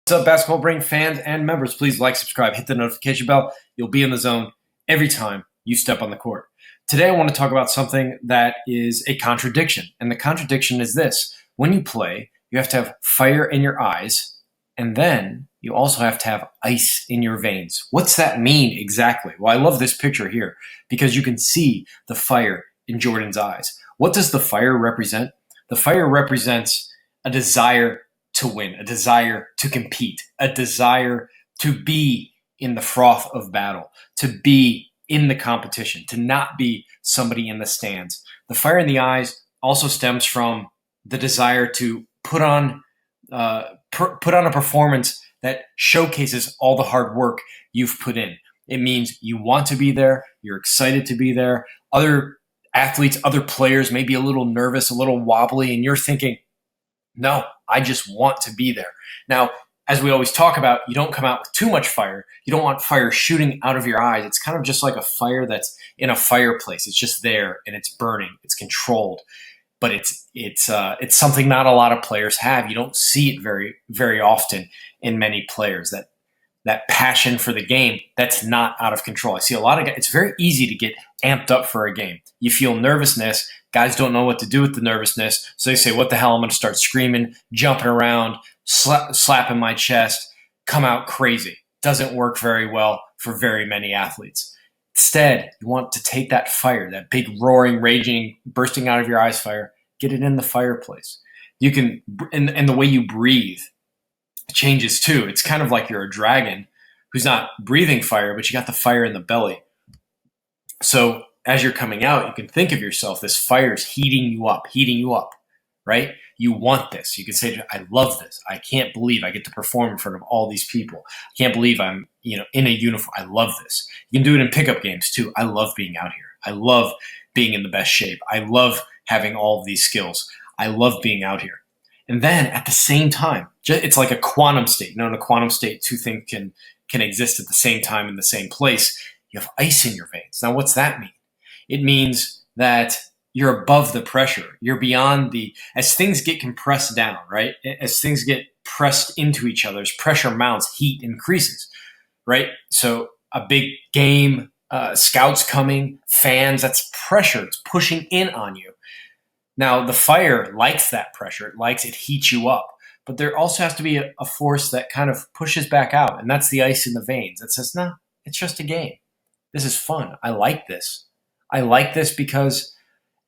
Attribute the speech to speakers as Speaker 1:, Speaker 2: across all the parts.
Speaker 1: What's up, Basketball Brain fans and members? Please like, subscribe, hit the notification bell. You'll be in the zone every time you step on the court. Today, I want to talk about something that is a contradiction. And the contradiction is this. When you play, you have to have fire in your eyes, and then you also have to have ice in your veins. What's that mean exactly? Well, I love this picture here because you can see the fire in Jordan's eyes. What does the fire represent? The fire represents a desire to win, a desire to compete, a desire to be in the froth of battle, to be in the competition, to not be somebody in the stands. The fire in the eyes also stems from the desire to put on a performance that showcases all the hard work you've put in. It means you want to be there, you're excited to be there. Other athletes, other players may be a little nervous, a little wobbly, and you're thinking, no, I just want to be there. Now, as we always talk about, you don't come out with too much fire. You don't want fire shooting out of your eyes. It's kind of just like a fire that's in a fireplace. It's just there and it's burning. It's controlled, but it's something not a lot of players have. You don't see it very, very often in many players. That passion for the game that's not out of control. I see a lot of guys. It's very easy to get amped up for a game. You feel nervousness. Guys don't know what to do with the nervousness. So they say, what the hell? I'm going to start screaming, jumping around, slapping my chest, come out crazy. Doesn't work very well for very many athletes. Instead, you want to take that fire, that big roaring, raging, bursting out of your eyes fire, get it in the fireplace. You can, and the way you breathe changes too. It's kind of like you're a dragon who's not breathing fire, but you got the fire in the belly. So as you're coming out, you can think of yourself, this fire is heating you up, right? You want this. You can say, I love this. I can't believe I get to perform in front of all these people. I can't believe I'm, in a uniform. I love this. You can do it in pickup games too. I love being out here. I love being in the best shape. I love having all of these skills. I love being out here. And then at the same time, it's like a quantum state. In a quantum state, two things can exist at the same time in the same place. You have ice in your veins. Now, what's that mean? It means that you're above the pressure. You're beyond as things get compressed down, right? As things get pressed into each other, as pressure mounts, heat increases, right? So a big game, scouts coming, fans, that's pressure. It's pushing in on you. Now, the fire likes that pressure. It heats you up. But there also has to be a force that kind of pushes back out, and that's the ice in the veins that says, no, it's just a game. This is fun. I like this. I like this because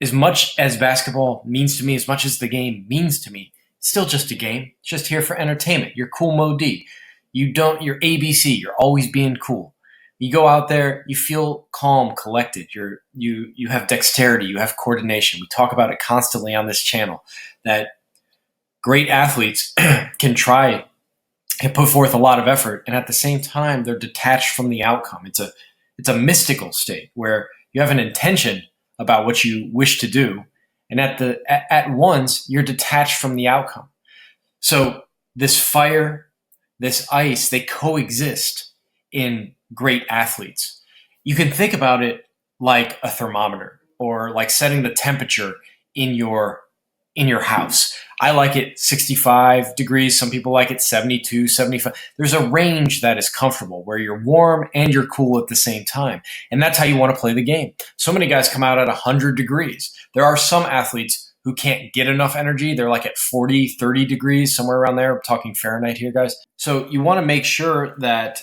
Speaker 1: as much as basketball means to me, as much as the game means to me, it's still just a game. It's just here for entertainment. You're cool Mo D. You're ABC. You're always being cool. You go out there, you feel calm, collected. You have dexterity, you have coordination. We talk about it constantly on this channel that great athletes can put forth a lot of effort, and at the same time, they're detached from the outcome. It's a mystical state where you have an intention about what you wish to do, and at once you're detached from the outcome. So this fire, this ice, they coexist in great athletes. You can think about it like a thermometer or like setting the temperature in your house. I like it 65 degrees. Some people like it 72, 75. There's a range that is comfortable where you're warm and you're cool at the same time. And that's how you want to play the game. So many guys come out at 100 degrees. There are some athletes who can't get enough energy. They're like at 40, 30 degrees, somewhere around there. I'm talking Fahrenheit here, guys. So you want to make sure that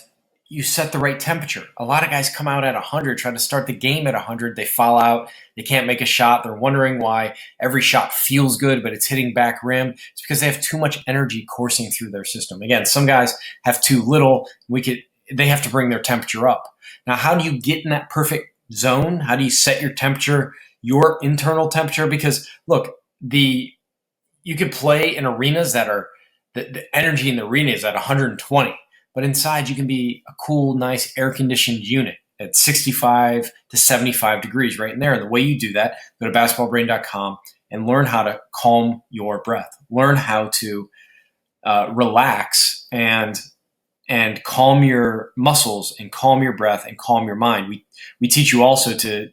Speaker 1: you set the right temperature. A lot of guys come out at 100, try to start the game at 100. They fall out. They can't make a shot. They're wondering why every shot feels good, but it's hitting back rim. It's because they have too much energy coursing through their system. Again, some guys have too little. They have to bring their temperature up. Now, how do you get in that perfect zone? How do you set your temperature, your internal temperature? Because look, you could play in arenas that are the energy in the arena is at 120. But inside, you can be a cool, nice, air-conditioned unit at 65 to 75 degrees right in there. And the way you do that, go to basketballbrain.com and learn how to calm your breath. Learn how to relax and calm your muscles and calm your breath and calm your mind. We teach you also to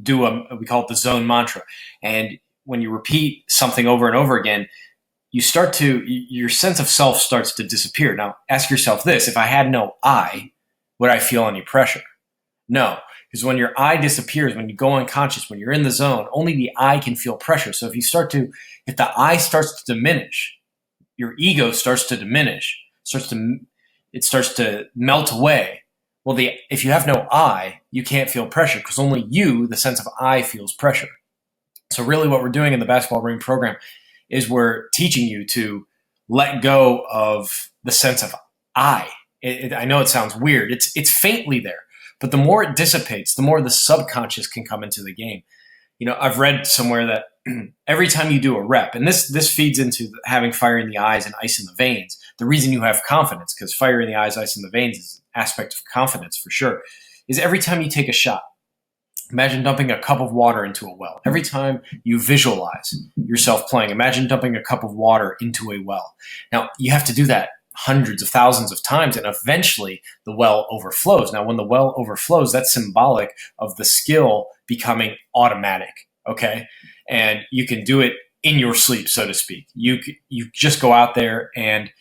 Speaker 1: do we call it the zone mantra. And when you repeat something over and over again, your sense of self starts to disappear. Now, ask yourself this: if I had no I, would I feel any pressure? No, because when your I disappears, when you go unconscious, when you're in the zone, only the I can feel pressure. So if the I starts to diminish, your ego starts to diminish, it starts to melt away. Well, if you have no I, you can't feel pressure because only you, the sense of I, feels pressure. So really what we're doing in the Basketball Brain program is we're teaching you to let go of the sense of I. I know it sounds weird. It's faintly there, but the more it dissipates, the more the subconscious can come into the game. I've read somewhere that every time you do a rep, and this feeds into having fire in the eyes and ice in the veins. The reason you have confidence, because fire in the eyes, ice in the veins is an aspect of confidence for sure, is every time you take a shot. Imagine dumping a cup of water into a well. Every time you visualize yourself playing, imagine dumping a cup of water into a well. Now, you have to do that hundreds of thousands of times, and eventually the well overflows. Now, when the well overflows, that's symbolic of the skill becoming automatic, okay? And you can do it in your sleep, so to speak. You just go out there and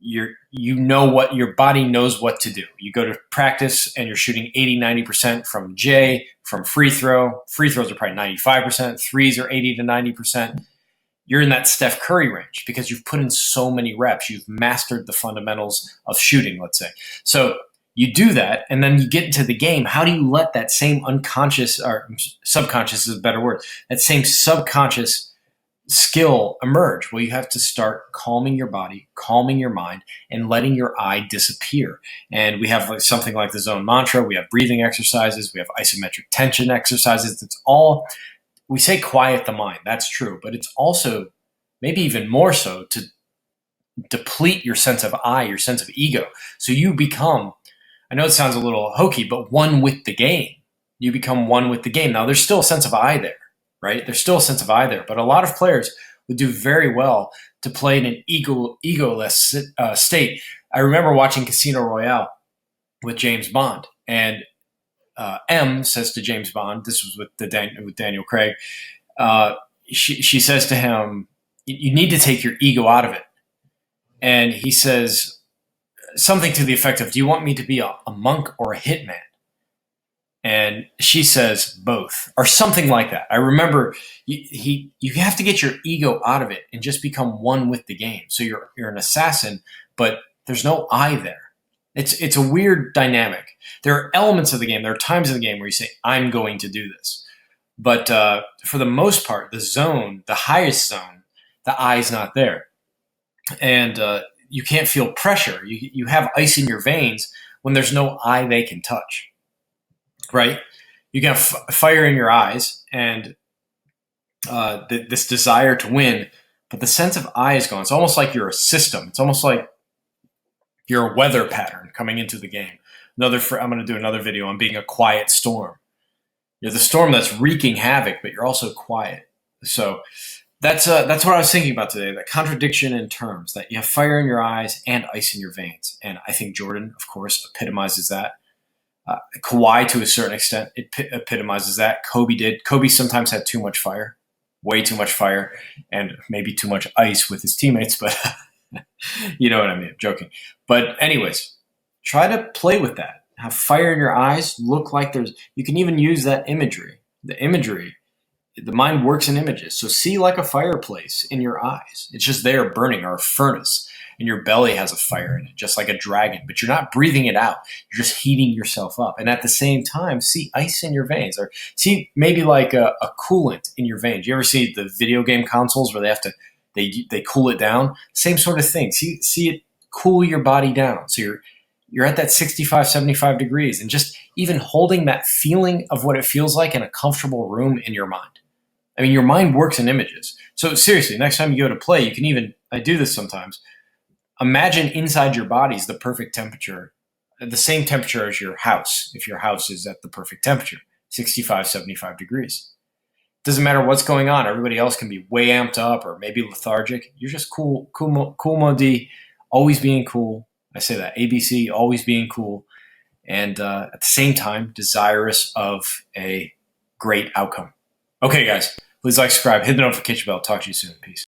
Speaker 1: what your body knows what to do. You go to practice and you're shooting 80-90% from J, from free throw. Free throws are probably 95%. Threes are 80 to 90%. You're in that Steph Curry range because you've put in so many reps. You've mastered the fundamentals of shooting, let's say. So you do that, and then you get into the game. How do you let that same unconscious, or subconscious is a better word, that same subconscious skill emerge? Well, you have to start calming your body, calming your mind, and letting your I disappear. And we have something like the zone mantra. We have breathing exercises. We have isometric tension exercises. It's all, we say quiet the mind. That's true. But it's also maybe even more so to deplete your sense of I, your sense of ego. So you become, I know it sounds a little hokey, but one with the game. You become one with the game. Now, there's still a sense of I there. Right? There's still a sense of I there, but a lot of players would do very well to play in an egoless state. I remember watching Casino Royale with James Bond, and M says to James Bond, this was with Daniel Craig, she says to him, you need to take your ego out of it. And he says something to the effect of, do you want me to be a monk or a hitman? And she says both, or something like that. I remember you have to get your ego out of it and just become one with the game. So you're an assassin, but there's no I there. It's a weird dynamic. There are elements of the game. There are times in the game where you say, I'm going to do this. But for the most part, the highest zone, the I is not there. And you can't feel pressure. You have ice in your veins when there's no I they can touch. Right? You can have fire in your eyes and this desire to win, but the sense of I is gone. It's almost like you're a system. It's almost like you're a weather pattern coming into the game. I'm going to do another video on being a quiet storm. You're the storm that's wreaking havoc, but you're also quiet. So that's what I was thinking about today, that contradiction in terms, that you have fire in your eyes and ice in your veins. And I think Jordan, of course, epitomizes that. Kawhi, to a certain extent, it epitomizes that. Kobe did. Kobe sometimes had too much fire, way too much fire, and maybe too much ice with his teammates, but you know what I mean. I'm joking. But anyways, try to play with that. Have fire in your eyes. Look like you can even use that imagery. The mind works in images. So see like a fireplace in your eyes. It's just there burning, or a furnace. And your belly has a fire in it, just like a dragon, but you're not breathing it out. You're just heating yourself up. And at the same time, see ice in your veins, or see maybe like a coolant in your veins. You ever see the video game consoles where they cool it down? Same sort of thing. See it cool your body down. So you're at that 65, 75 degrees, and just even holding that feeling of what it feels like in a comfortable room in your mind. I mean, your mind works in images. So seriously, next time you go to play, you can even, I do this sometimes, imagine inside your body's the perfect temperature, the same temperature as your house, if your house is at the perfect temperature, 65, 75 degrees. Doesn't matter what's going on. Everybody else can be way amped up or maybe lethargic. You're just cool mode, always being cool. I say that, ABC, always being cool. And at the same time, desirous of a great outcome. Okay, guys, please like, subscribe, hit the notification bell. Talk to you soon. Peace.